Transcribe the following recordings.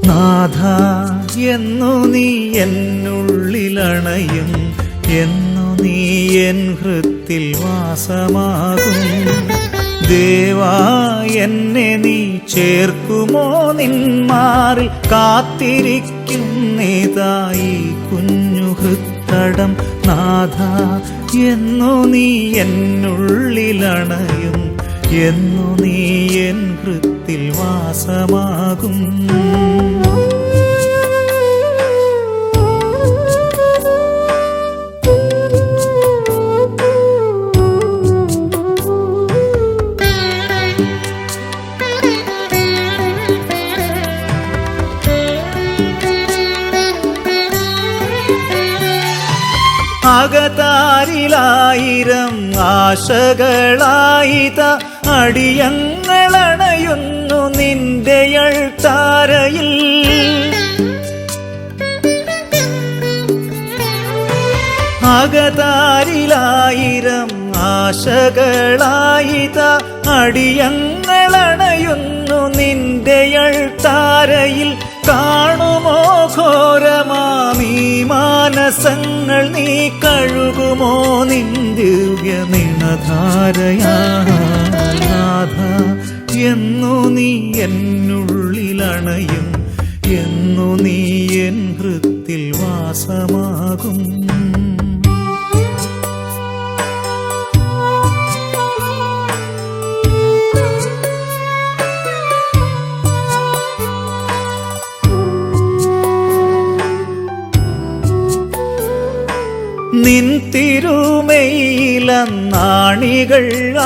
നാഥ എന്നു നീ എന്നുള്ളിലണയും, എന്നു നീ എൻ ഹൃത്തിൽ വാസമാകും. ദേവാ എന്നെ നീ ചേർക്കുമോ നിന്മാറിൽ, കാത്തിരിക്കുന്നേതായി കുഞ്ഞു ഹൃത്തടം. നാഥ എന്നു നീ എന്നുള്ളിലണയും, എന്നു നീ എൻ ഹൃത്തിൽ വാസമാകും. അകതാരിലായിരം ആശകളായിത അടിയങ്ങളണയുന്നു നിന്റെ അൾത്താരയിൽ. അകതാരിലായിരം ആശകളായിത അടിയങ്ങളണയുന്നു നിന്റെ അൾത്താരയിൽ. കാണുമോ ഘോരമാമീ മാനസങ്ങൾ, നീ കഴുകുമോ നിൻ ദിവ്യനിണധാരയാ. നാഥ എന്നു നീ എന്നുള്ളിലണയും, എന്നു നീ എൻ ഹൃത്തിൽ വാസമാകും. നിൻ തിരുമയിലന്നാണികൾ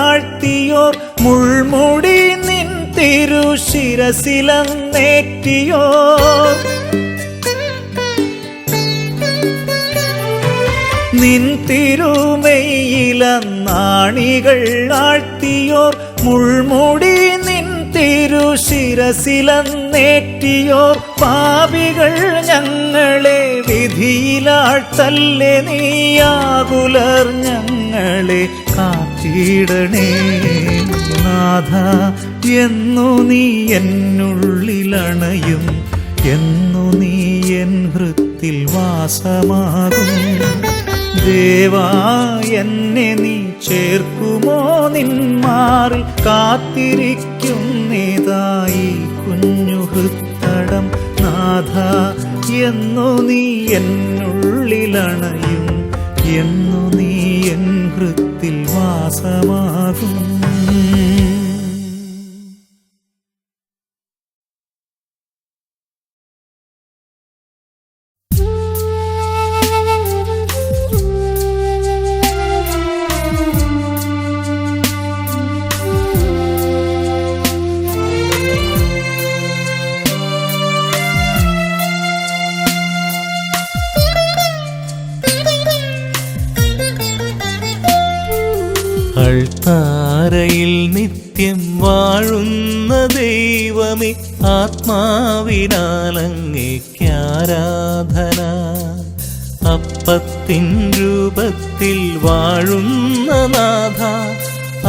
ആഴ്ത്തിയോർ, മുൾമുടി നിൻ തിരുശിരസിലന്നേറ്റിയോർ. നിൻ തിരുമയിലന്നാണികൾ ആഴ്ത്തിയോർ, മുൾമുടി നിൻ തിരുശിരസിലന്നേറ്റിയോർ. പാപികൾ ഞങ്ങളെ വിധിയിലാഴ്ത്തല്ലേ, നീയാകുലർ ഞങ്ങളെ കാത്തിടണേ. നാഥ എന്നു നീ എന്നുള്ളിലണയും, എന്നു നീ എൻ ഹൃത്തിൽ വാസമാകും. ദേവാ എന്നെ നീ ചേർക്കുമോ നിന്മാറിൽ, കാത്തിരിക്കുന്നേതായി കുഞ്ഞു ഹൃത്തടം. നാഥ എന്നു നീ എന്നുള്ളിലണയും, എന്നു നീ എൻ ഹൃത്തിൽ വാസമാകും. അൾത്താരയിൽ നിത്യം വാഴുന്ന ദൈവമേ, ആത്മാവിനാലങ്ങേക്കാരാധന. അപ്പത്തിൻ രൂപത്തിൽ വാഴുന്ന നാഥ,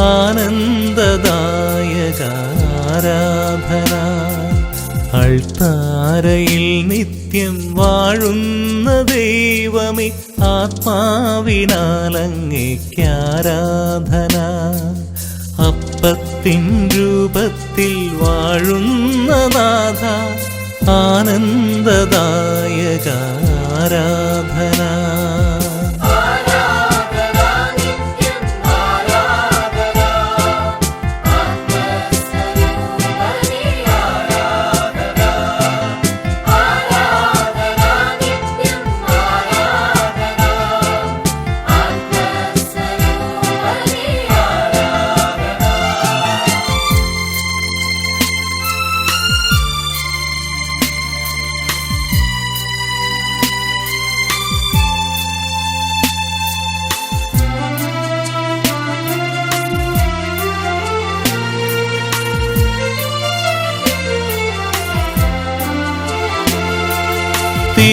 ആനന്ദദായകാരാധന. അൾത്താരയിൽ നിത്യം വാഴുന്ന ദൈവമേ, ആത്മാവിനാലങ്ങേക്കാരാധന. അപ്പത്തിൻ രൂപത്തിൽ വാഴുന്ന നാഥ, ആനന്ദദായകാരാധന.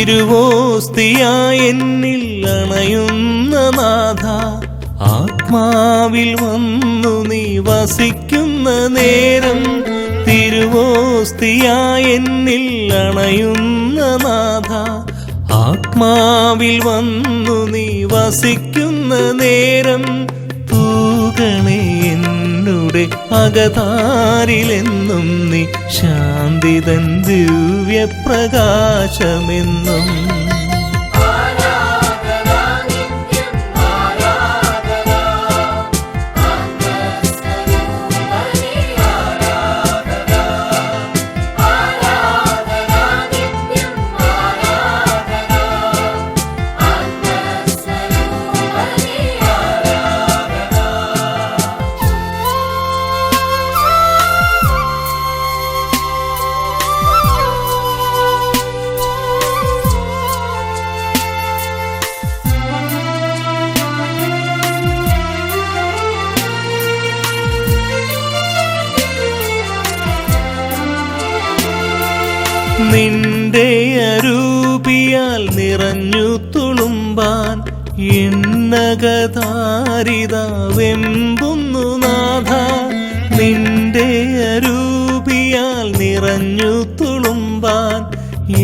തിരുവോസ്തിയായി എന്നിൽ അണയുന്ന നാഥ, ആത്മാവിൽ വന്നു നീ വസിക്കുന്ന നേരം. തിരുവോസ്തിയായി എന്നിൽ അണയുന്ന നാഥ, ആത്മാവിൽ വന്നു നീ വസിക്കുന്ന നേരം. തൂകണേ എന്നുടെ അകതാരിലെന്നും നീ ശാന്തിതൻ ദിവ്യപ്രകാശമെന്നും. നിന്റെ അരൂപിയാൽ നിറഞ്ഞു തുളുമ്പാൻ എന്നകതാരിത വെമ്പുന്നു നാഥ. നിന്റെ അരൂപിയാൽ നിറഞ്ഞു തുളുമ്പാൻ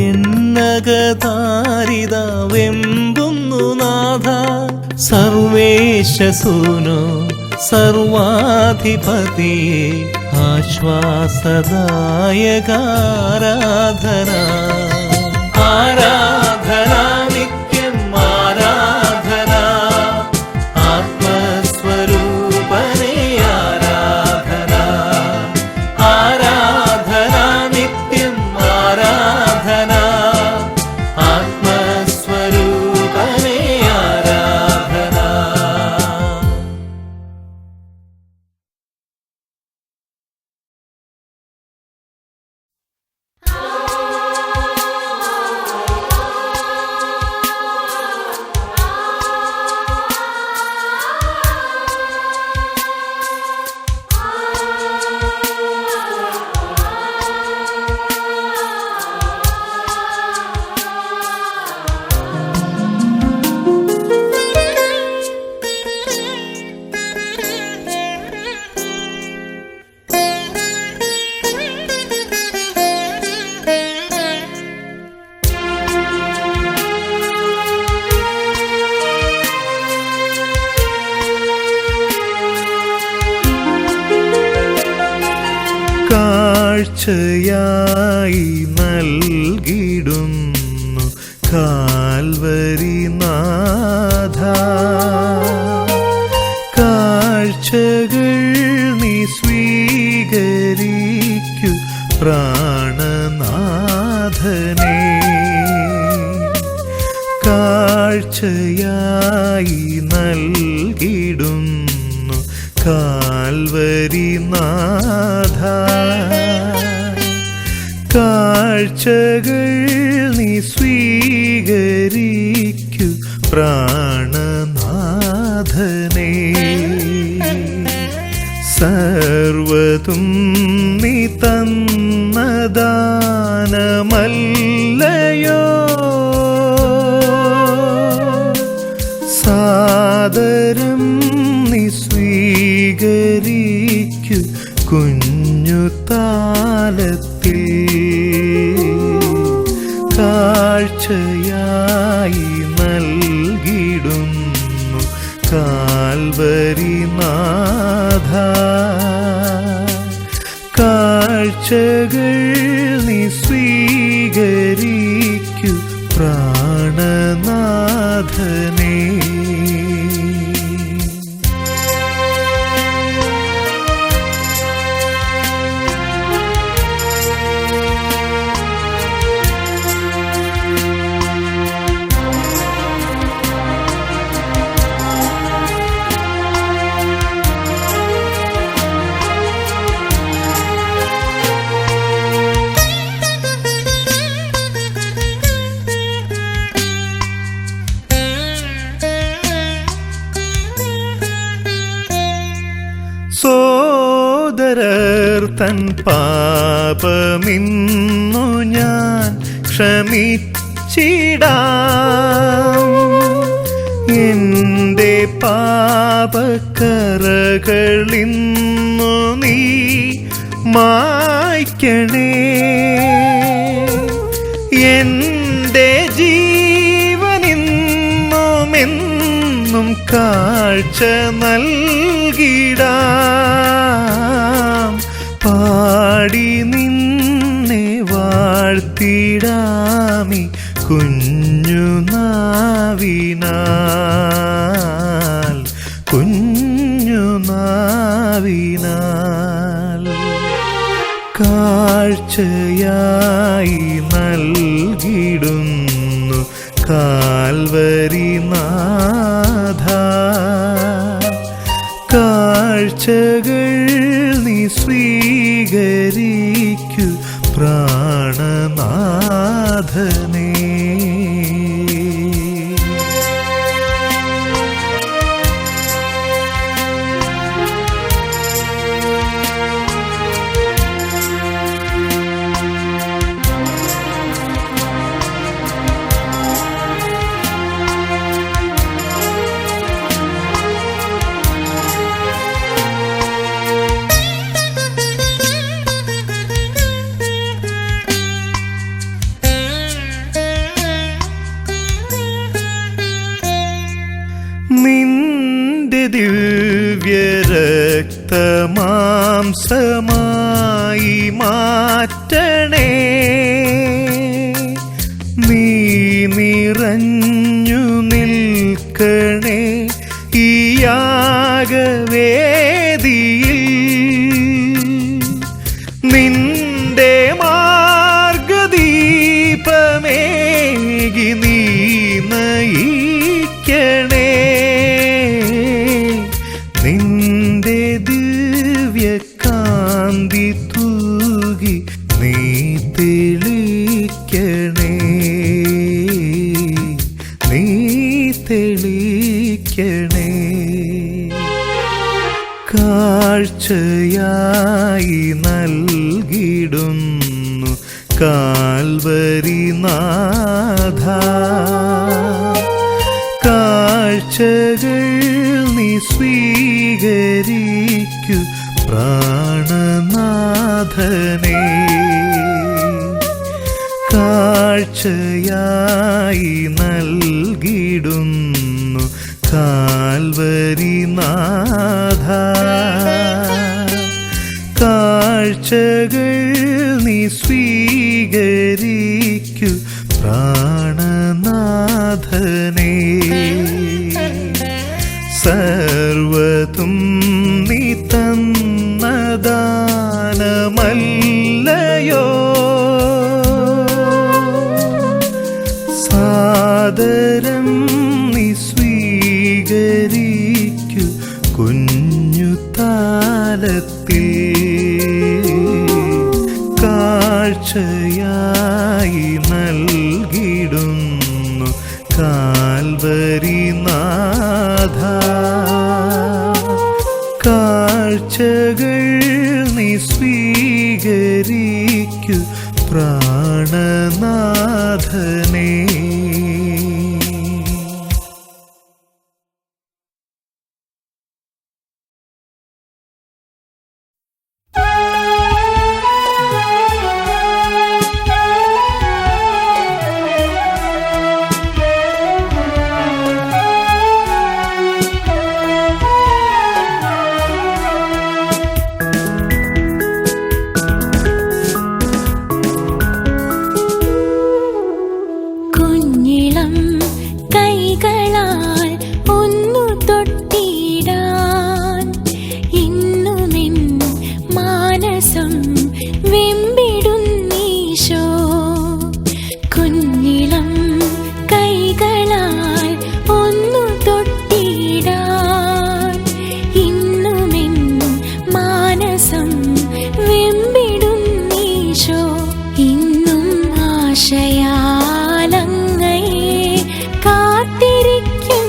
എന്നകതാരിത വെമ്പുന്നു നാഥ. സർവേശസൂനോ സർവാധിപതിയെ ആശ്വാസദായകാരാധന. ആരാധന നിത്യം ആരാധന, ആത്മസ്വരൂപനേ ആരാധന. ആരാധന നിത്യം ആരാധന, ആത്മസ്വരൂപനേ ആരാധന. കാഴ്ചയായി നൽകിടുന്നു കാൽവരിനാഥ. കാഴ്ചകൾ നീ സ്വീകരിക്കൂ പ്രാണനാഥനേ. കാഴ്ചയായി നൽകിടുന്നു കാൽവരിനാഥ. കാഴ്ചകൾ നീ സ്വീകരിക്കൂ പ്രാണനാഥനേ. സർവതും നീ തന്നദാനമല്ലയോ, സാദരം നീ സ്വീകരിക്കൂ കുഞ്ഞു താലത്തിൽ. കാഴ്ചയായി നൽകിടുന്നു കാൽവരിനാഥ. കാഴ്ചകൾ നീ സ്വീകരിക്കൂ പ്രാണനാഥനേ. സോദരർ തൻ പാപമിന്നു ഞാൻ ക്ഷമിച്ചിടുമ്പോൾ എൻ്റെ പാപക്കറകളിന്നു നീ മായ്ക്കണേ. എൻ്റെ ജീവനിന്നുമെന്നും കാഴ്ച നൽകിടാം. പാടി നിന്നെ വാഴ്ത്തിടാമി കുഞ്ഞുനാവിനാൽ, കുഞ്ഞുനാവിനാൽ. കാഴ്ചയായി നൽകിടുന്നു കാൽവരിനാഥ. കാഴ്ചകൾ നീ സ്വീകരിക്കൂ പ്രാണനാഥനേ. നിന്റെ ദിവ്യരക്തമാംസമായി മാറ്റണേ. നീ നിറഞ്ഞു നിൽക്കണേ ഈ യാഗവേദിയിൽ. നിന്റെ മാർഗദീപമേകി നീ നയിക്കണേ. നിന്റെ ദിവ്യകാന്തി തൂകി നീ തെളിക്കണേ, നീ തെളിക്കണേ. കാഴ്ചയായി നൽകിടുന്നു കാൽവരിനാഥ. കാഴ്ചകൾ നീ സ്വീകരിക്കൂ പ്രാണനാഥനേ. കാഴ്ചയായി നൽകിടുന്നു കാൽവരിനാഥ. കാഴ്ചകൾ നീ സ്വീകരിക്കൂ പ്രാണനാഥനേ. സർവ്വതും നീ തന്നദാനമല്ലയോ. സാദരം നീ സ്വീകരിക്കൂ കുഞ്ഞു താലത്തിൽ. കാഴ്ചയായി നൽകിടുന്നു കാൽവരിനാഥ. കാഴ്ചകൾ നീ സ്വീകരിക്കൂ പ്രാണനാഥനേ. ആശയാലങ്ങയെ കാത്തിരിക്കും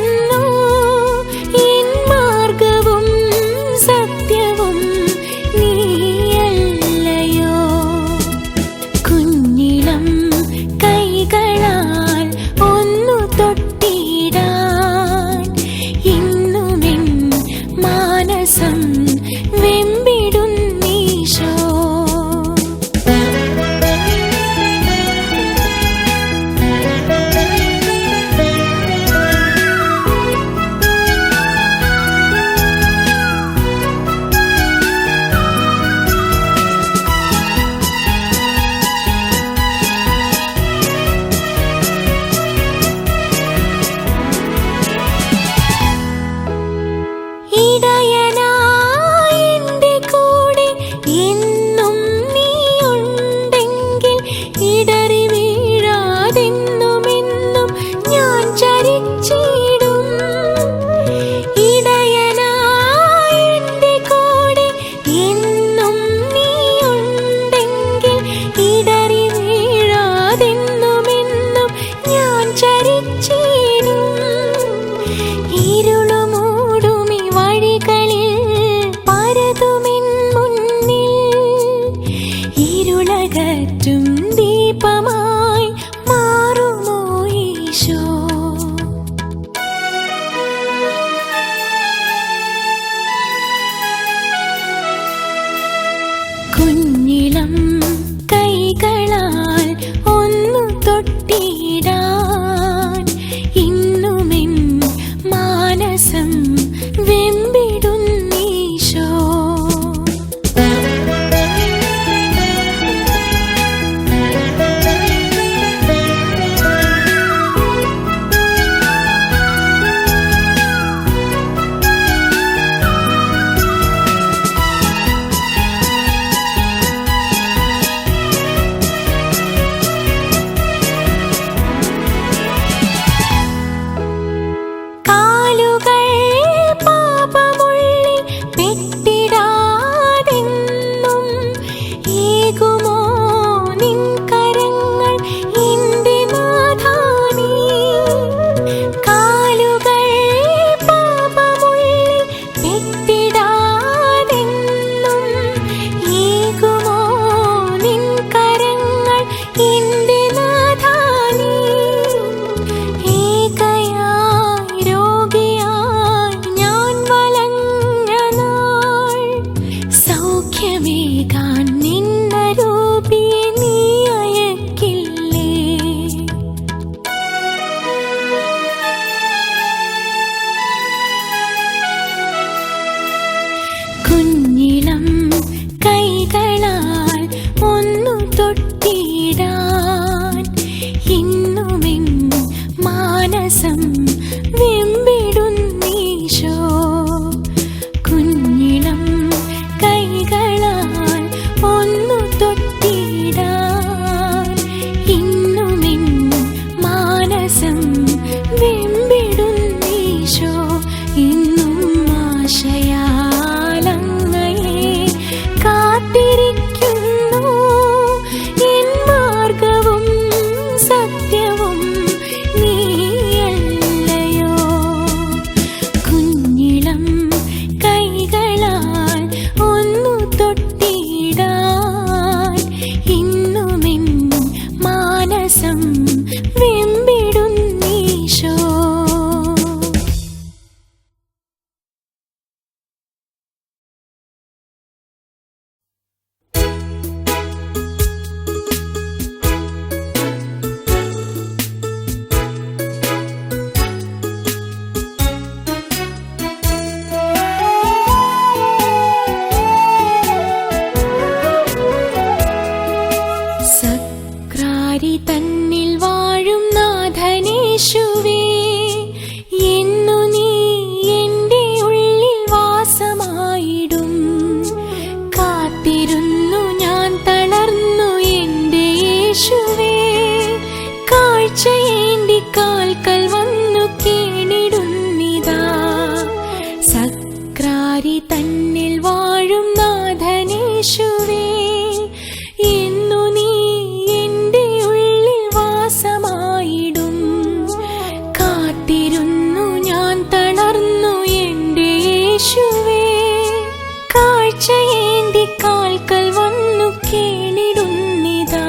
കാൽക്കൽ വന്നു കേണിടുന്നിതാ.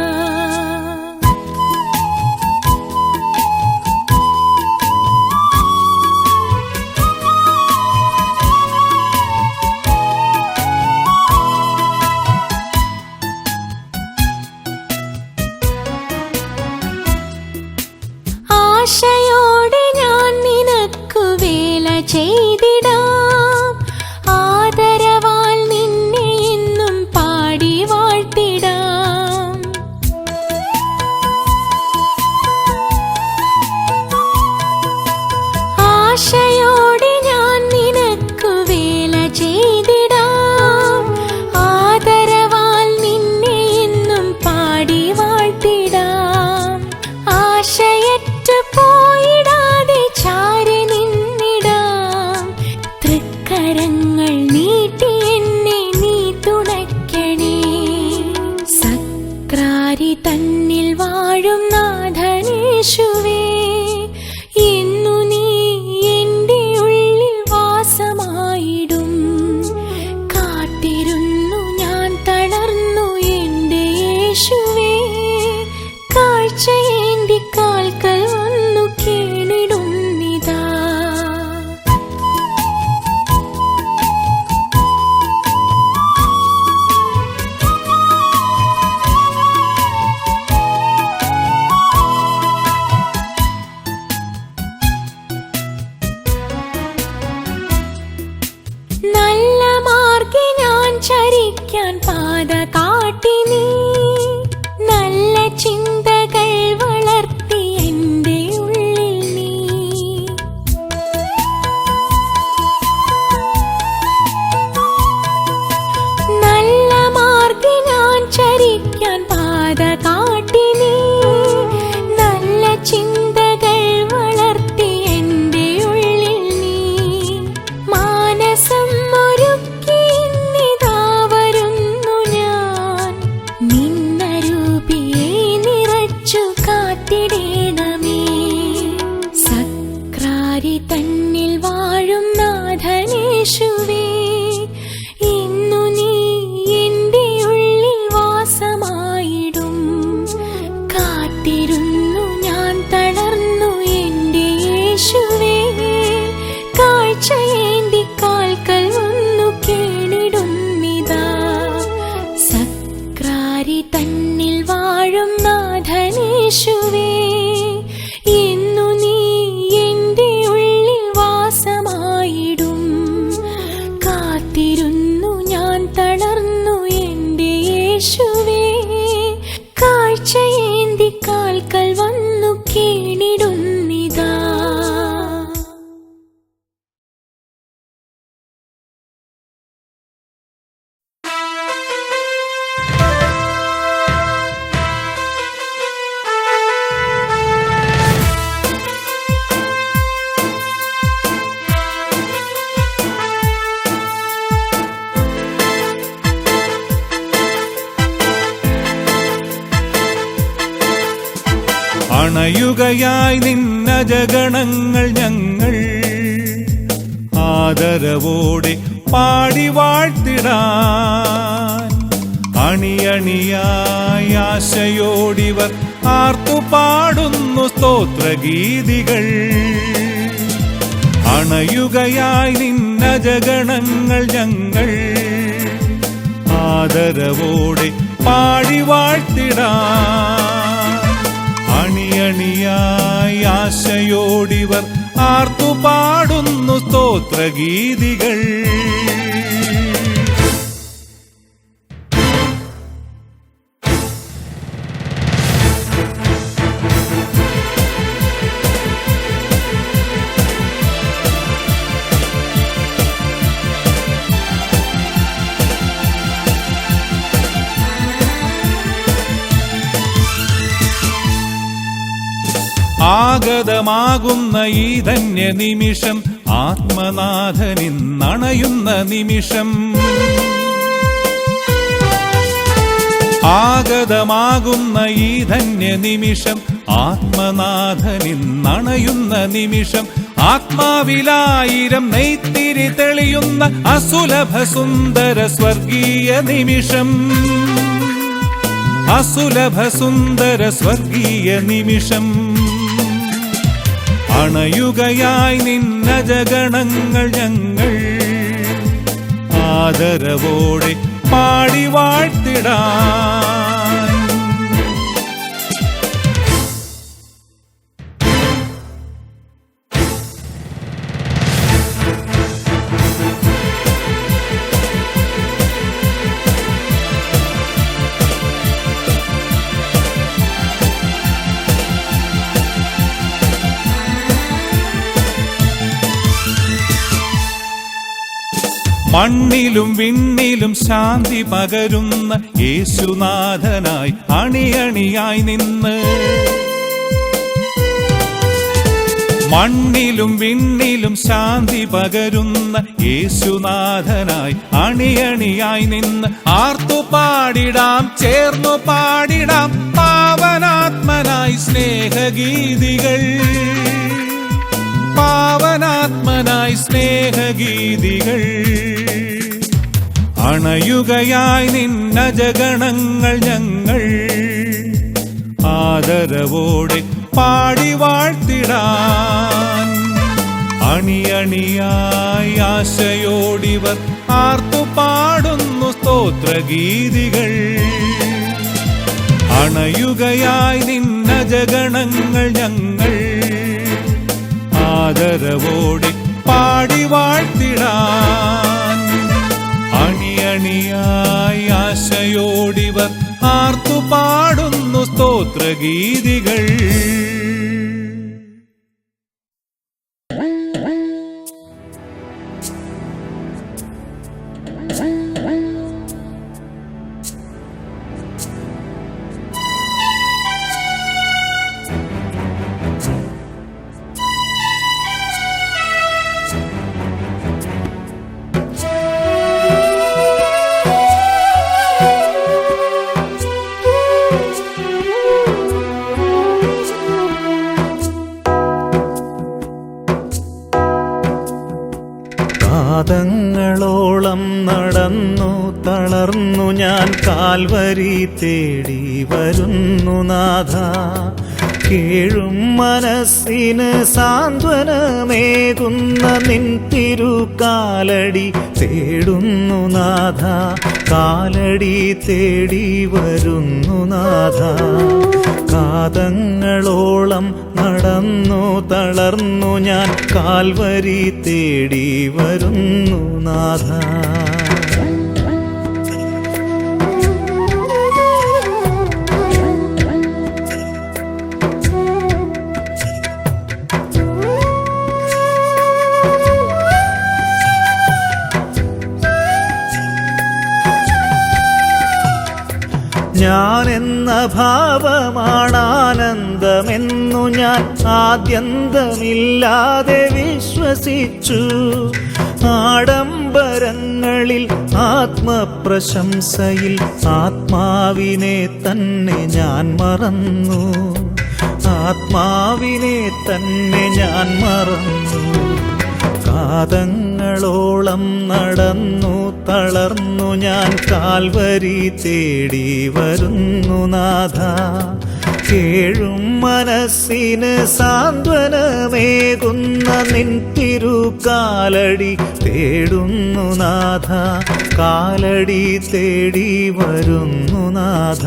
ആശയോടെ ഞാൻ നിനക്കു വേല ചെയ്തിടാം, ആദരവാൽ നിന്നെ എന്നും പാടി വാഴ്ത്തിടാം. ആശയോടെ ഞാൻ നിനക്കു വേല ചെയ്തിടാം, ആദരവാൽ നിന്നെ എന്നും പാടി വാഴ്ത്തിടാം. ആശയറ്റു പോയിടാതെ ചാരി നിന്നിടാം, തൃക്കരങ്ങൾ നീട്ടി എന്നെ നീ തുണയ്ക്കണേ. സക്രാരി തന്നിൽ വാഴും നാഥനേശുവേ, എന്നു നീ എൻ്റെ ഉള്ളിൽ വാസമായിടും. കാത്തിരുന്നു ഞാൻ തളർന്നു എൻ്റെ യേശുവേ, കാഴ്ചയേന്തി കാൽക്കൽ വന്നു കേണിടുന്നിതാ. നല്ല മാർഗ്ഗേ ഞാൻ ചരിക്കാൻ പാത കാട്ടി നീ, നല്ല ചിന്തകൾ വളർത്തി എൻ്റെ ഉള്ളിൽ നീ. നല്ല മാർഗ്ഗേ ഞാൻ ചരിക്കാൻ പാത കാട്ടി നീ, നല്ല ചിന്തകൾ വളർത്തി എൻ്റെ ഉള്ളിൽ നീ. മാനസം ഒരുക്കി ഇന്നിതാ വരുന്നു ഞാൻ, നിന്നരൂപിയെ നിറച്ചു കാത്തിടേണമേ. സക്രാരി തന്നിൽ വാഴും നാഥനേശുവേ, ഇന്നു നീ എൻ്റെ ഉള്ളിൽ വാസമായിടും. കാത്തിരുന്നു ഞാൻ തളർന്നു എൻ്റെ യേശുവേ, കാഴ്ചയേന്തി കാൽക്കൽ വന്നു കേണിടുന്നിതാ. സക്രാരി തന്നിൽ വാഴും നാഥനേശുവേ, എന്നു നീ എൻ്റെ ഉള്ളിൽ വാസമായിടും. കാത്തിരുന്നു ഞാൻ തളർന്നു എൻ്റെ യേശുവേ, കാഴ്ചയേന്തി കാൽക്കൽ വന്നു കേണിടുന്നിതാ. അണയുകയായി നിന്നജഗണങ്ങൾ ഞങ്ങൾ, ആദരവോടെ പാടി വാഴ്ത്തിടാൻ. അണിയണിയായി ആശയോടിവർ ആർത്തുപാടുന്നു സ്തോത്രഗീതികൾ. അണയുകയായി നിന്നജഗണങ്ങൾ ഞങ്ങൾ, ആദരവോടെ പാടി വാഴ്ത്തിടാൻ. അണിയണിയായി ആശയോടിവർ ആർത്തുപാടുന്നു സ്തോത്രഗീതികൾ. ആഗതമാകുന്ന ഈ ധന്യ നിമിഷം, ആത്മനാഥനിന്നണയുന്ന നിമിഷം. ആഗതമാകുന്ന ഈ ധന്യ നിമിഷം, ആത്മനാഥനിന്നണയുന്ന നിമിഷം. ആത്മാവിലായിരം നെയ്ത്തിരി തെളിയുന്ന അസുലഭ സുന്ദര സ്വർഗീയ നിമിഷം, അസുലഭ സുന്ദര സ്വർഗീയ നിമിഷം. അണയുകയായി നിന്നജഗണങ്ങൾ ഞങ്ങൾ ആദരവോടെ പാടി വാഴ്ത്തിടാൻ. മണ്ണിലും വിണ്ണിലും ശാന്തി പകരുന്ന യേശുനാഥനായി അണിയണിയായി നിന്ന്, മണ്ണിലും വിണ്ണിലും ശാന്തി പകരുന്ന യേശുനാഥനായി അണിയണിയായി നിന്ന് ആർത്തുപാടിടാം, ചേർന്നു പാടിടാം പാവനാത്മനായി സ്നേഹഗീതികൾ, പാവനാത്മനായി സ്നേഹഗീതികൾ. അണയുകയായി നിന്നജഗണങ്ങൾ ഞങ്ങൾ ആദരവോടെ പാടി വാഴ്ത്തിടാൻ. അണിയണിയായി ആശയോടിവർ ആർത്തുപാടുന്നു സ്തോത്രഗീതികൾ. അണയുകയായി നിന്നജഗണങ്ങൾ ഞങ്ങൾ ആദരവോടെ പാടി വാഴ്ത്തിടാൻ. അണിയണിയായി ആശയോടിവർ ആർത്തുപാടുന്നു സ്തോത്രഗീതികൾ. പാദങ്ങളോളം നടന്നു തളർന്നു ഞാൻ കാൽവരി തേടി വരുന്നു നാഥ. കേഴും മനസ്സിന് സാന്ത്വനമേകുന്ന നിൻ തിരുകാലടി തേടുന്നു നാഥ, കാലടി തേടി വരുന്നു നാഥ. കാതങ്ങളോളം നടന്നു തളർന്നു ഞാൻ കാൽവരി തേടി വരുന്നു നാഥ. ഞാനെന്ന ഭാവമാണാനന്ദമെന്നു ഞാൻ ആദ്യന്തമില്ലാതെ വിശ്വസിച്ചു. ആഡംബരങ്ങളിൽ ആത്മപ്രശംസയിൽ ആത്മാവിനെ തന്നെ ഞാൻ മറന്നു, ആത്മാവിനെ തന്നെ ഞാൻ മറന്നു. കാതങ്ങളോളം നടന്നു തളർന്നു ഞാൻ കാൽവരി തേടി വരുന്നു നാഥ. കേഴും മനസ്സിന് സാന്ത്വനമേകുന്ന നിൻ തിരുകാലടി തേടുന്നു നാഥ, കാലടി തേടി വരുന്നു നാഥ.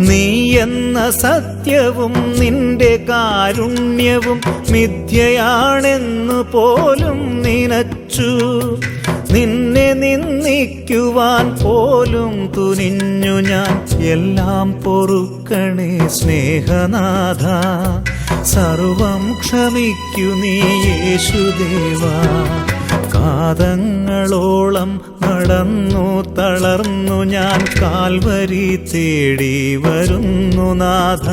നീ എന്ന സത്യവും നിന്റെ കാരുണ്യവും മിഥ്യയാണെന്നു പോലും നിനച്ചു. നിന്നെ നിന്ദിക്കുവാൻ പോലും തുനിഞ്ഞു ഞാൻ. എല്ലാം പൊറുക്കണേ സ്നേഹനാഥ, സർവം ക്ഷമിക്കു നീ യേശുദേവാ. കാതങ്ങളോളം നടന്നു തളർന്നു ഞാൻ കാൽവരി തേടി വരുന്നു നാഥ.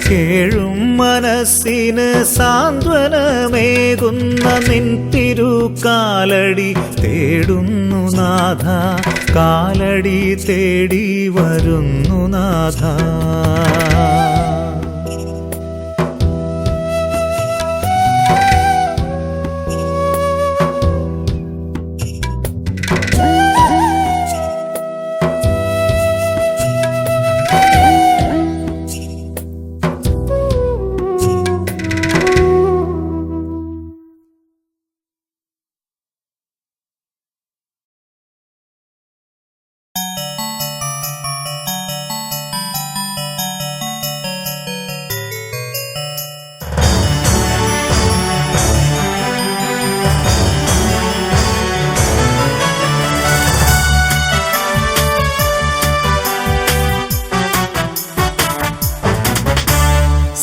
കേഴും മനസ്സിന് സാന്ത്വനമേകുന്ന നിൻ തിരുക്കാലടി തേടുന്നു നാഥ, കാലടി തേടി വരുന്നു നാഥ.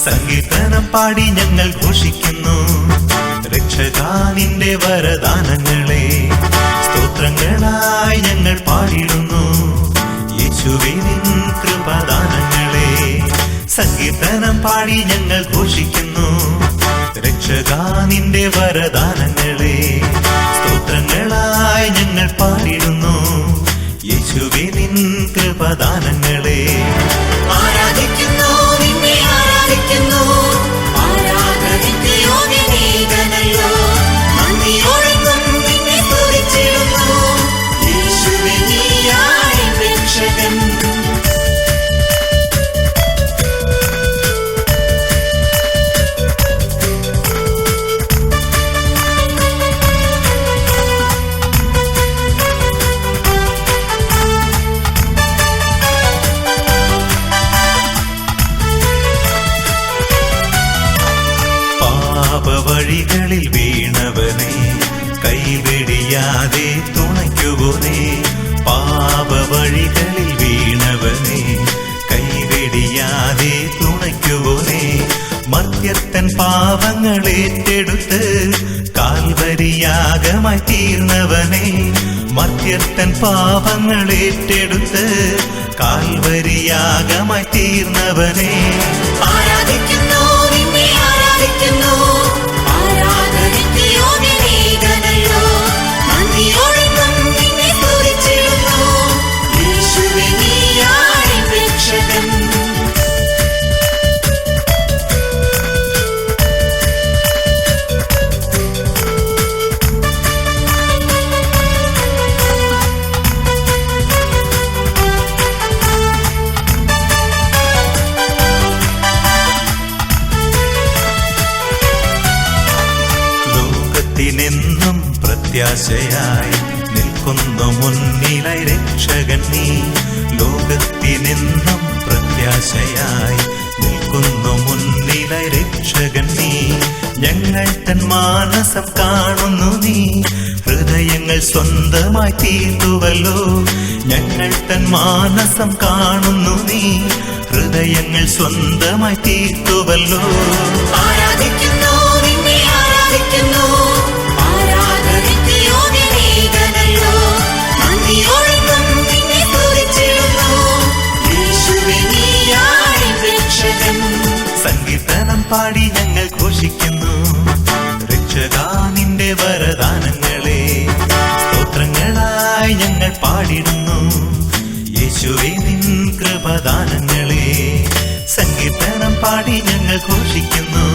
സങ്കീർത്തനം പാടി ഞങ്ങൾ ഘോഷിക്കുന്നു രക്ഷകാ നിന്റെ വരദാനങ്ങളെ. സ്തോത്രങ്ങളായി ഞങ്ങൾ പാടിടുന്നു യേശുവേ നിൻ കൃപദാനങ്ങളെ. സങ്കീർത്തനം പാടി ഞങ്ങൾ ഘോഷിക്കുന്നു രക്ഷകാ നിന്റെ വരദാനങ്ങളെ. സ്തോത്രങ്ങളായി ഞങ്ങൾ പാടിടുന്നു യേശുവേ നിൻ കൃപദാനങ്ങളെ. ആരാധിക്കുന്നു നിന്നെ ആരാധിക്കുന്നു, ആരാധനയ്ക്ക് യോഗ്യനീകനല്ലോ. നന്ദിയോടെന്നും നിന്നെ സ്തുതിച്ചിടുന്നു യേശുവേ നീയായ രക്ഷകൻ. വഴികളിൽ വീണവനെ കൈവെടിയാതെ തുണയ്ക്കുവോനെ. പാപവഴികളിൽ വീണവനെ കൈവെടിയാതെ തുണയ്ക്കുവോനെ. മർത്യത്തൻ പാപങ്ങളേറ്റെടുത്ത് കാൽവരിയാഗമായി തീർന്നവനെ. മർത്യത്തൻ പാപങ്ങളേറ്റെടുത്ത് കാൽവരിയാഗമായി തീർന്നവനെ. ആരാധിക്കുന്നു നിന്നെ ആരാധിക്കുന്നു, ആരാധനയ്ക്ക് യോഗ്യനീകനല്ലോ. നന്ദിയോടെന്നും നിന്നെ സ്തുതിച്ചിടുന്നു യേശുവേ നീയായ രക്ഷകൻ. ലോകത്തിനെന്നും പ്രത്യാശയായി നിൽക്കുന്നു മുന്നിലായി രക്ഷകൻ നീ. ലോകത്തിനെന്നും പ്രത്യാശയായി നിൽക്കുന്നു മുന്നിലായി രക്ഷകൻ നീ. ഞങ്ങൾ തൻ മാനസം കാണുന്നു നീ, ഹൃദയങ്ങൾ സ്വന്തമായി തീർത്തുവല്ലോ. ഞങ്ങൾ തൻ മാനസം കാണുന്നു നീ, ഹൃദയങ്ങൾ സ്വന്തമായി തീർത്തുവല്ലോ. ആരാധിക്കുന്നു നിന്നെ ആരാധിക്കുന്നു, ആരാധനയ്ക്ക് യോഗ്യനീകനല്ലോ. നന്ദിയോടെന്നും നിന്നെ സ്തുതിച്ചിടുന്നു യേശുവേ നീയായ രക്ഷകൻ. സങ്കീർത്തനം പാടി ഞങ്ങൾ ഘോഷിക്കുന്നു രക്ഷകാ നിന്റെ വരദാനങ്ങളെ. സ്തോത്രങ്ങളായി ഞങ്ങൾ പാടിടുന്നു യേശുവേ നിൻ കൃപദാനങ്ങളെ. സങ്കീർത്തനം പാടി ഞങ്ങൾ ഘോഷിക്കുന്നു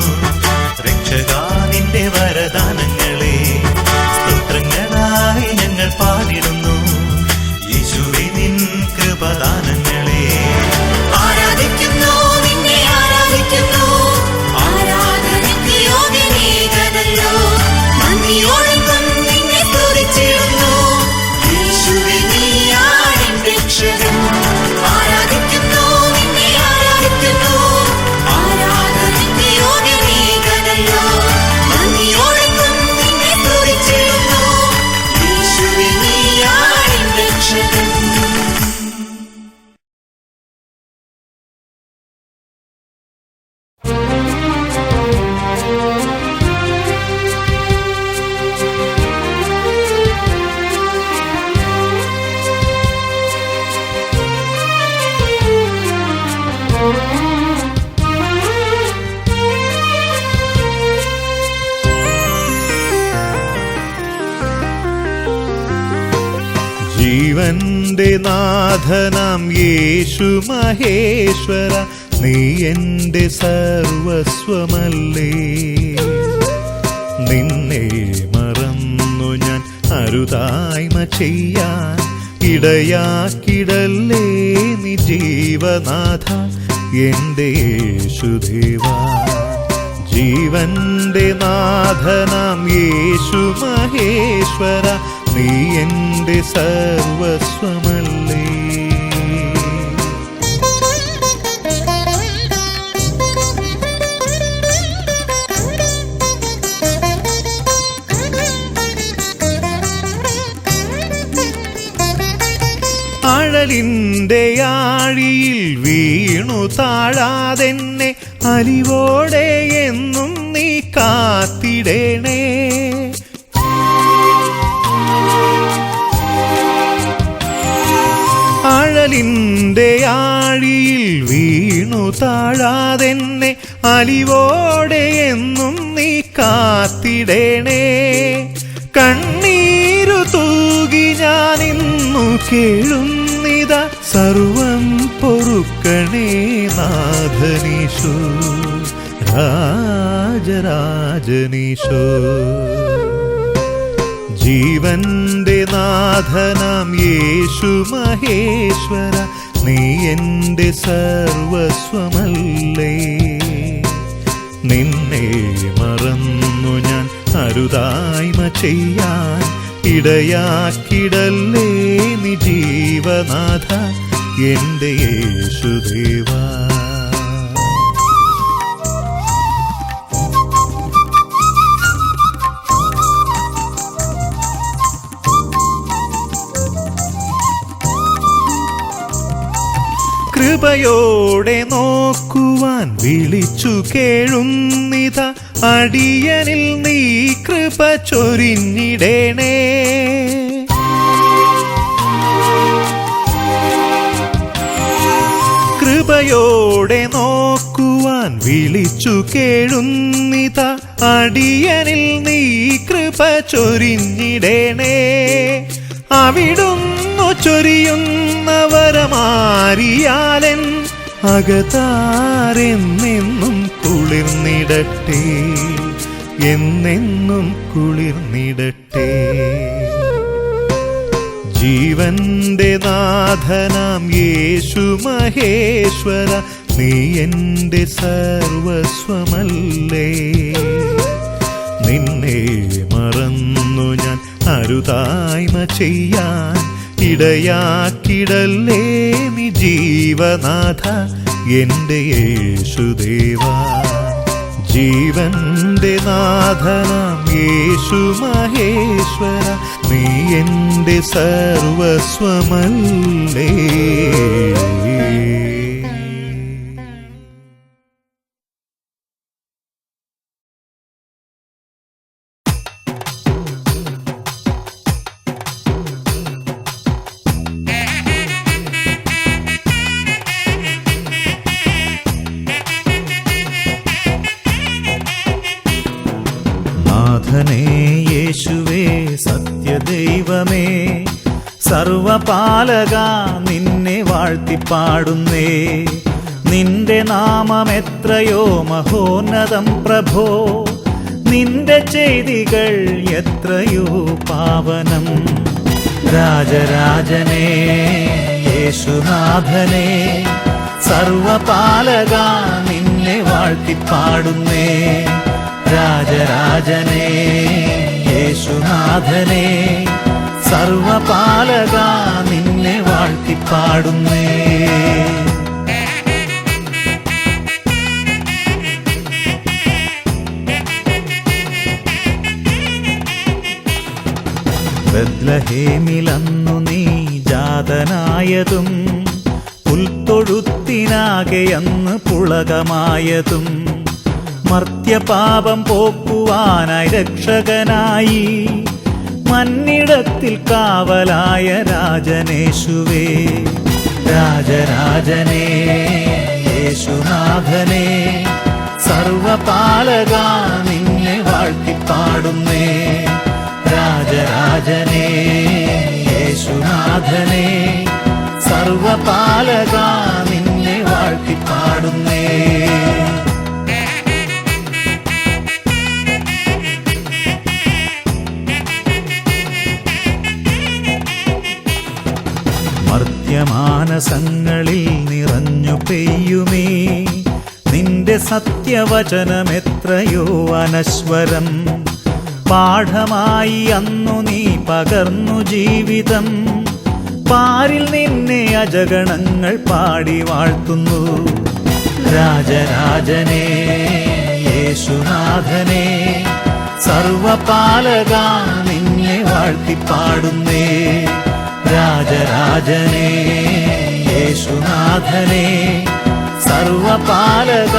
രക്ഷകാ നിന്റെ വരദാനങ്ങളെ. സ്തോത്രങ്ങളായി ഞങ്ങൾ പാടിടുന്നു യേശുവേ നിൻ കൃപദാനങ്ങളെ. ആരാധിക്കുന്നു നിന്നെ ആരാധിക്കുന്നു, ആരാധനയ്ക്ക് യോഗ്യനീകനല്ലോ. നന്ദിയോടെന്നും നിന്നെ സ്തുതിച്ചിടുന്നു യേശുവേ നീയായ രക്ഷകൻ. ആരാധിക്കുന്നു നിന്നെ ആരാധിക്കുന്നു, ആരാധനയ്ക്ക് ജീവന്റെ നാഥനാം യേശു മഹേശ്വര, നീ എൻ്റെ സർവസ്വമല്ലേ. നിന്നെ മറന്നു ഞാൻ അരുതായ്മ ചെയ്യാൻ ഇടയാക്കിടല്ലേ നീ ജീവനാഥ എൻ്റെ യേശുദേവാ. ജീവന്റെ നാഥനാം യേശു മഹേശ്വര, നീ എൻ്റെ സർവസ്വമല്ലേ. അഴലിൻ്റെ ആഴിയിൽ വീണു താഴാതെന്നെ അലിവോടെ എന്നും നീ കാത്തിടേണേ. അഴലിൻ്റെ ആഴിയിൽ വീണു താഴാതെന്നെ അലിവോടെ എന്നും നീ കാത്തിടേണേ. കണ്ണീരു തൂകി ഞാനിന്നു കേഴുന്നിത, സർവം പൊറുക്കണേ നാഥനീശോ, രാജരാജനീശോ. ജീവന്റെ നാഥനാം യേശു മഹേശ്വര, നീ എൻ്റെ സർവസ്വമല്ലേ. നിന്നെ മറന്നു ഞാൻ അരുതായ്മ ചെയ്യാൻ ഇടയാക്കിടല്ലേ നീ ജീവനാഥ എൻ്റെ യേശുദേവാ. കൃപയോടെ നോക്കുവാൻ വിളിച്ചു കേഴുന്നിത, അടിയനിൽ നീ കൃപ ചൊരിഞ്ഞിടേണേ. കൃപയോടെ നോക്കുവാൻ വിളിച്ചു കേഴുന്നിത, അടിയനിൽ നീ കൃപ ചൊരിഞ്ഞിടേണേ. അവിടുന്നു ചൊരിയുന്ന വരമാരിയാലൻ അകതാരെന്നെന്നും കുളിർന്നിടട്ടെ, എന്നെന്നും കുളിർന്നിടട്ടെ. ജീവന്റെ നാഥനാം യേശു മഹേശ്വര, നീ എൻ്റെ സർവസ്വമല്ലേ. നിന്നെ മറന്നു ഞാൻ അരുതായ്മ ചെയ്യാൻ ഇടയാക്കിടല്ലേ നീ ജീവനാഥ എൻ്റെ യേശുദേവാ. ജീവന്റെ നാഥനാം യേശു മഹേശ്വര, നീ എൻ്റെ സർവസ്വമല്ലേ. നാഥനേ യേശുവേ സത്യദൈവമേ, സർവപാലക നിന്നെ വാഴ്ത്തിപ്പാടുന്നേ. നിന്റെ നാമം എത്രയോ മഹോന്നതം പ്രഭോ, നിന്റെ ചെയ്തികൾ എത്രയോ പാവനം. രാജരാജനേ യേശുനാഥനേ, സർവപാലക നിന്നെ വാഴ്ത്തിപ്പാടുന്നേ. രാജരാജനേ യേശുനാഥനേ, സർവപാലക നിന്നെ വാഴ്ത്തിപ്പാടുന്നേ. ബത്ലഹേമിലന്നു നീ ജാതനായതും, പുൽത്തൊഴുത്തിനാകെയന്ന് പുളകമായതും, മർത്യപാപം പോക്കുവാനായി രക്ഷകനായി മന്നിടത്തിൽ കാവലായ രാജനേശുവേ. രാജരാജനേ യേശുനാഥനേ, സർവപാലക നിന്നെ വാഴ്ത്തിപ്പാടുന്നേ. രാജരാജനേ യേശുനാഥനെ സർവപാലക നിന്നെ വാഴ്ത്തിപ്പാടുന്നേ. മർത്യമാനസങ്ങളിൽ നിറഞ്ഞു പെയ്യുമേ നിന്റെ സത്യവചനമെത്രയോ അനശ്വരം. പാഠമായി അന്നു നീ പകർന്നു ജീവിതം. പാരിൽ നിന്നെ അജഗണങ്ങൾ പാടി വാഴ്ത്തുന്നു. രാജരാജനേ യേശുനാഥനെ സർവപാലക നിന്നെ വാഴ്ത്തിപ്പാടുന്നേ. രാജരാജനേ യേശുനാഥനെ സർവപാലക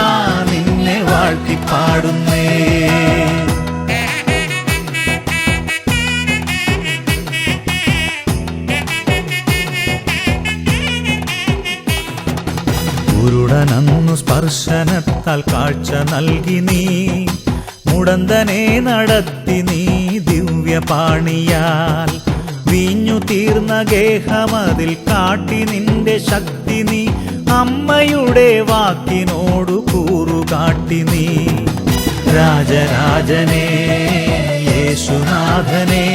നിന്നെ വാഴ്ത്തിപ്പാടുന്നേ. കുരുടനന്നു സ്പർശനത്താൽ കാഴ്ച നൽകി നീ. മുടന്തനെ നടത്തി നീ ദിവ്യപാണിയാൽ. വീഞ്ഞു തീർന്ന ഗേഹമതിൽ കാട്ടി നിന്റെ ശക്തി നീ. അമ്മയുടെ വാക്കിനോടു കൂറുകാട്ടി നീ. രാജരാജനേ യേശുനാഥനെ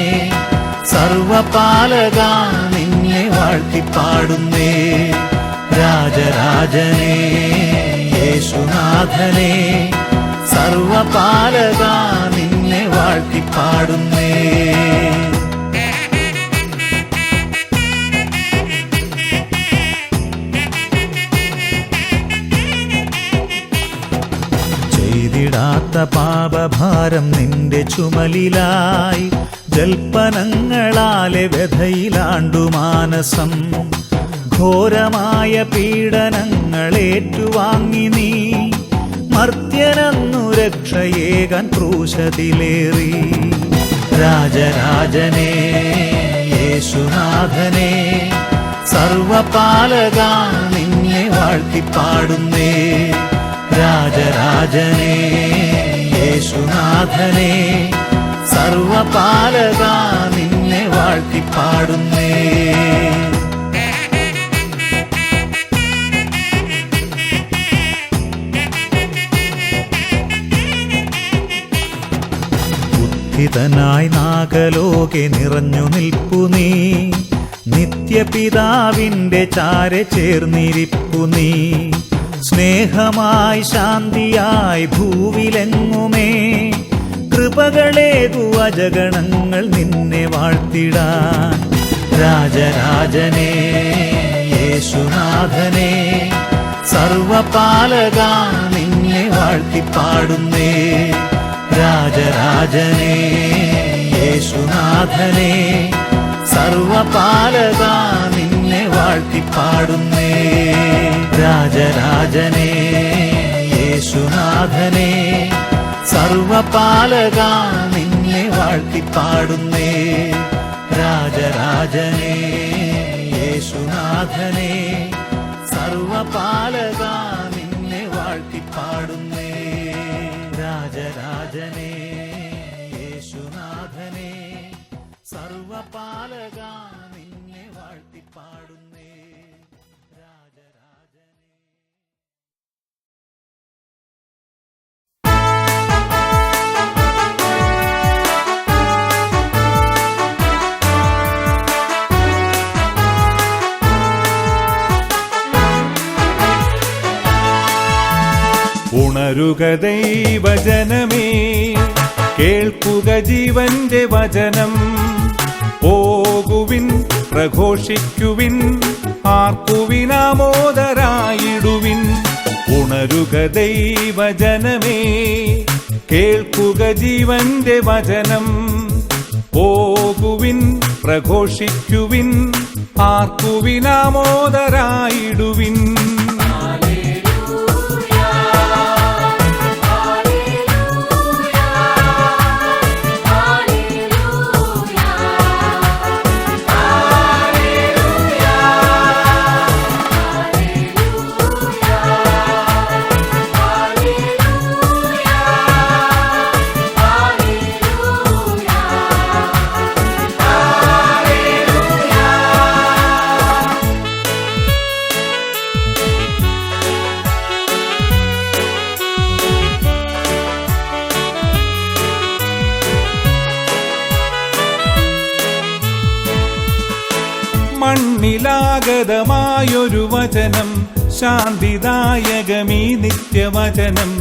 സർവപാലക നിന്നെ വാഴ്ത്തിപ്പാടുന്നേ. രാജരാജനേ യേശുനാഥനെ സർവപാലക നിന്നെ വാഴ്ത്തിപ്പാടുന്നേ. ചെയ്തിടാത്ത പാപഭാരം നിന്റെ ചുമലിലായി. ജൽപ്പനങ്ങളാലെ വ്യഥയിലാണ്ടു മാനസം. ഘോരമായ പീഡനങ്ങളേറ്റുവാങ്ങി നീ. മർത്യനെന്നു രക്ഷയേകാൻ ക്രൂശത്തിലേറി. രാജരാജനേ യേശുനാഥനെ സർവപാലക നിന്നെ വാഴ്ത്തിപ്പാടുന്നേ. രാജരാജനേ യേശുനാഥനെ സർവപാലക നിന്നെ വാഴ്ത്തിപ്പാടുന്നേ. ഉത്ഥിതനായി നാഗലോകെ നിറഞ്ഞു നിൽപ്പു നീ. നിത്യപിതാവിന്റെ ചാരെ ചേർന്നിരിപ്പു നീ. സ്നേഹമായി ശാന്തിയായി ഭൂവിലെങ്ങുമേ. കൃപകളേകു അജഗണങ്ങൾ നിന്നെ വാഴ്ത്തിടാൻ. രാജരാജനേ യേശുനാഥനെ സർവപാലക നിന്നെ വാഴ്ത്തിപ്പാടുന്നേ. രാജരാജനേ യേശുനാഥനെ സർവപാലക നിന്നെ വാഴ്ത്തിപ്പാടുന്നേ. രാജരാജനേ യേശുനാഥനെ സർവപാലക നിന്നെ വാഴ്ത്തിപ്പാടുന്നേ. രാജരാജനേ യേശുനാഥനെ സർവപാലക നിന്നെ വാഴ്ത്തിപ്പാടുന്നേ. രാജരാജനേ യേശുനാഥനെ സർവപാലക നിന്നെ വാഴ്ത്തിപ്പാടുന്നേ. രാജരാജനേ. ഉണരുക ദൈവജനമേ കേൾക്കുക ജീവന്റെ വചനം. പോകുവിൻ പ്രഘോഷിക്കുവിൻ ആർക്കുവിനാമോദരായിടുവിൻ. ഉണരുക ദൈവജനമേ കേൾക്കുക ജീവന്റെ വചനം. പോകുവിൻ പ്രഘോഷിക്കുവിൻ ആർക്കുവിനാമോദരായിടുവിൻ. മണ്ണിലാഗതമായൊരു വചനം ശാന്തിദായകമീ നിത്യവചനം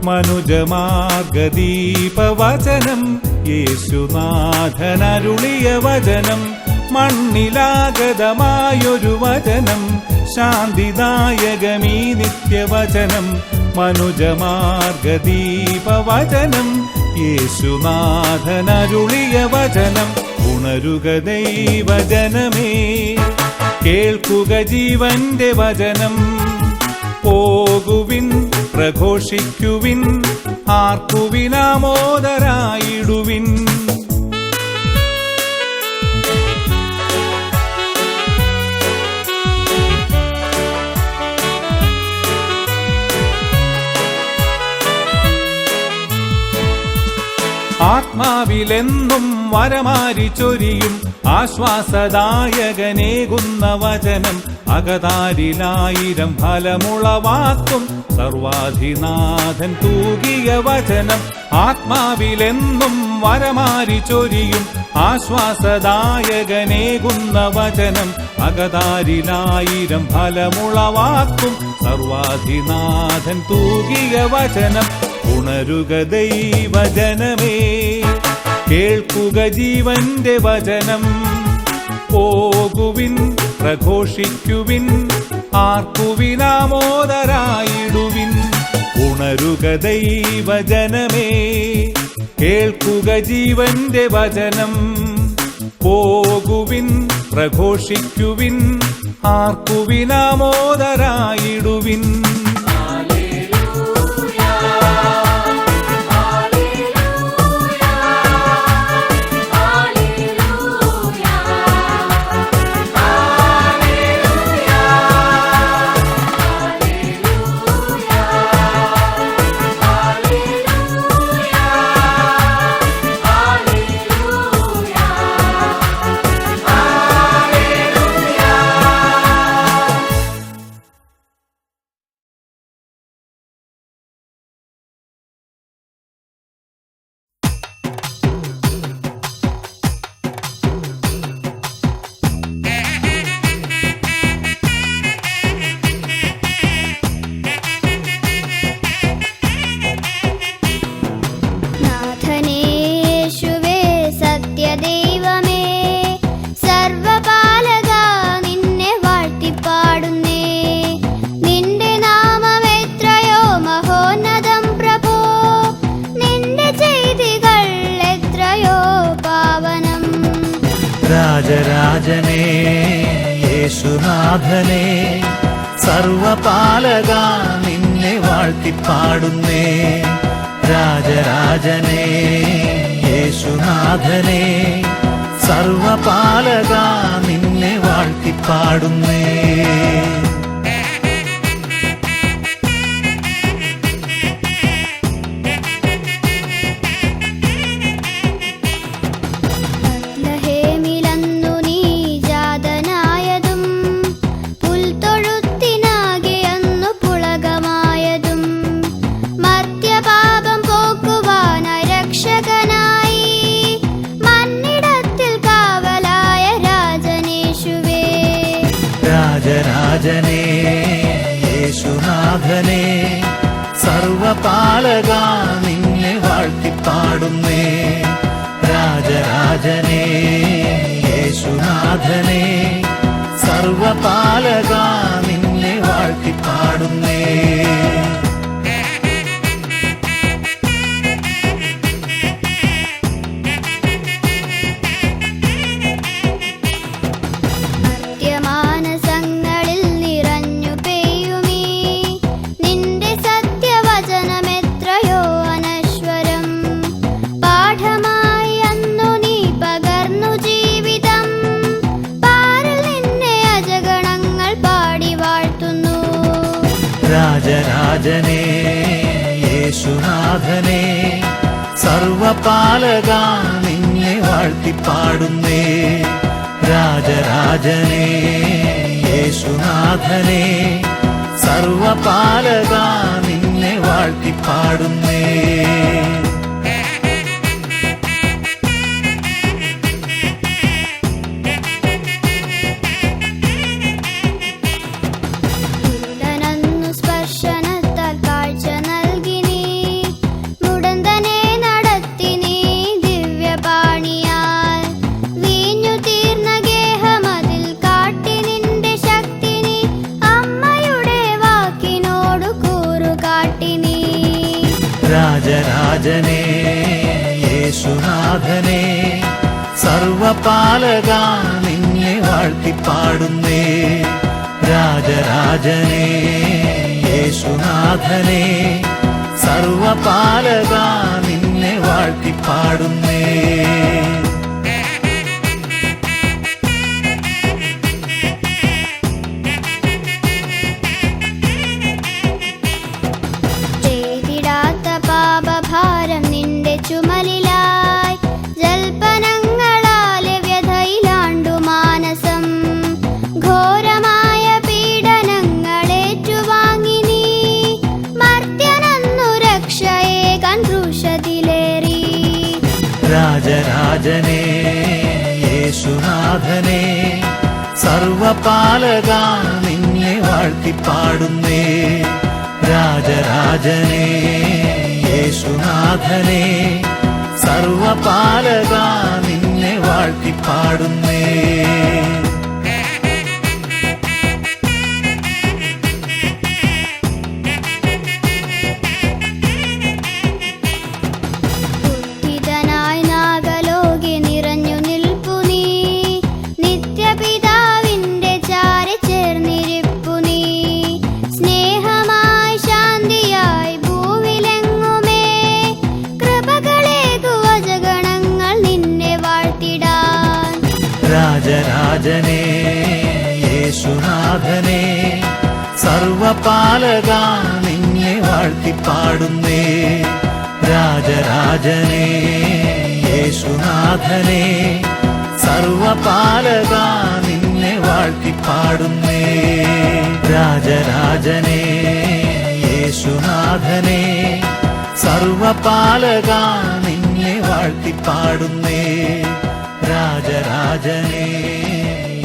മനുജമാർഗദീപവചനം യേശുനാഥനരുളിയ വചനം മണ്ണിലാഗതമായൊരു വചനം ശാന്തിദായകമീ നിത്യവചനം മനുജമാർഗദീപവചനം യേശുനാഥനരുളിയ വചനം ഉണരുക ദൈവജനമേ കേൾക്കുക ജീവന്റെ വചനം പോകുവിൻ പ്രഘോഷിക്കുവിൻ ആർക്കുവിനാമോദരായിടുവിൻ ആത്മാവിലെന്നും വരമാരി ചൊരിയും ആശ്വാസദായകനേകുന്ന വചനം അകതാരിലായിരം ഫലമുളവാക്കും സർവാധിനാഥൻ തൂകിയ വചനം ആത്മാവിലെന്നും വരമാരി ചൊരിയും ആശ്വാസദായകനേകുന്ന വചനം അകതാരിലായിരം ഫലമുളവാക്കും സർവാധിനാഥൻ തൂകിയ വചനം ഉണരുക ദൈവജനമേ കേൾക്കുക ജീവന്റെ വചനം പോകുവിൻ പ്രഘോഷിക്കുവിൻ ആർക്കുവിനാമോദരായിടുവിൻ ഉണരുക ദൈവജനമേ കേൾക്കുക ജീവന്റെ വചനം പോകുവിൻ പ്രഘോഷിക്കുവിൻ ആർക്കുവിനാമോദരായിടുവിൻ രാജരാജനേ യേശുനാഥനേ സർവപാലക നിന്നെ വാഴ്ത്തിപ്പാടുന്നേ രാജരാജനേ യേശുനാഥനേ സർവപാലക നിന്നെ വാഴ്ത്തിപ്പാടുന്നേ രാജരാജനേ യേശുനാഥനേ സർവപാലക നിന്നെ വാഴ്ത്തിപ്പാടുന്നേ രാജരാജനേ യേശുനാഥനേ സർവപാലക നിന്നെ വാഴ്ത്തിപ്പാടുന്നേ രാജരാജനേ യേശുനാഥനേ സർവപാലക നിന്നെ വാഴ്ത്തിപ്പാടുന്നേ രാജരാജനേ യേശുനാഥനേ സർവപാലക നിന്നെ വാഴ്ത്തിപ്പാടുന്നേ രാജരാജനേ യേശുനാഥനേ സർവപാലക നിന്നെ വാഴ്ത്തിപ്പാടുന്നേ രാജരാജനേ യേശുനാഥനേ സർവപാലക നിന്നെ വാഴ്ത്തിപ്പാടുന്നേ ചെയ്തിടാത്ത പാപഭാരം നിന്റെ ചുമലിലായി ജൽപ്പനങ്ങളാലെ വ്യഥയിലാണ്ടു മാനസം ഘോരമായ പീഡനങ്ങളേറ്റുവാങ്ങി നീ മർത്യനന്നു രക്ഷയേകാൻ ക്രൂശത്തിലേറി രാജരാജനേ യേശുനാഥനേ സർവപാലക നിന്നെ വാഴ്ത്തിപ്പാടുന്നേ രാജരാജനേ യേശുനാഥനേ സർവപാലക നിന്നെ വാഴ്ത്തിപ്പാടുന്നേ ബുദ്ധിതനായി നാഗലോകെ നിറഞ്ഞു നിൽപ്പു നീ നിത്യപിതാവിന്റെ ചാരെ ചേർന്നിരിപ്പു നീ സ്നേഹമായി ശാന്തിയായി ഭൂവിലെങ്ങുമേ കൃപകളേകു വചഗണങ്ങൾ നിന്നെ വാഴ്ത്തിടാൻ രാജരാജനേ യേശുനാഥനേ സർവപാലക നിന്നെ വാഴ്ത്തിപ്പാടുന്നേ രാജരാജനേ യേശുനാഥനേ സർവപാലക നിന്നെ വാഴ്ത്തിപ്പാടുന്നേ രാജരാജനേ യേശുനാഥനേ സർവപാലക നിന്നെ വാഴ്ത്തിപ്പാടുന്നേ രാജരാജനേ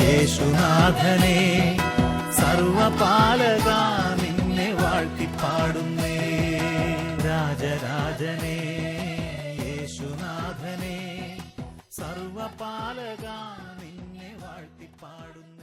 യേശുനാഥനേ സർവപാലക നിന്നെ വാഴ്ത്തിപ്പാടുന്നേ രാജരാജനേ യേശുനാഥനേ സർവപാലക നിന്നെ വാഴ്ത്തിപ്പാടുന്നേ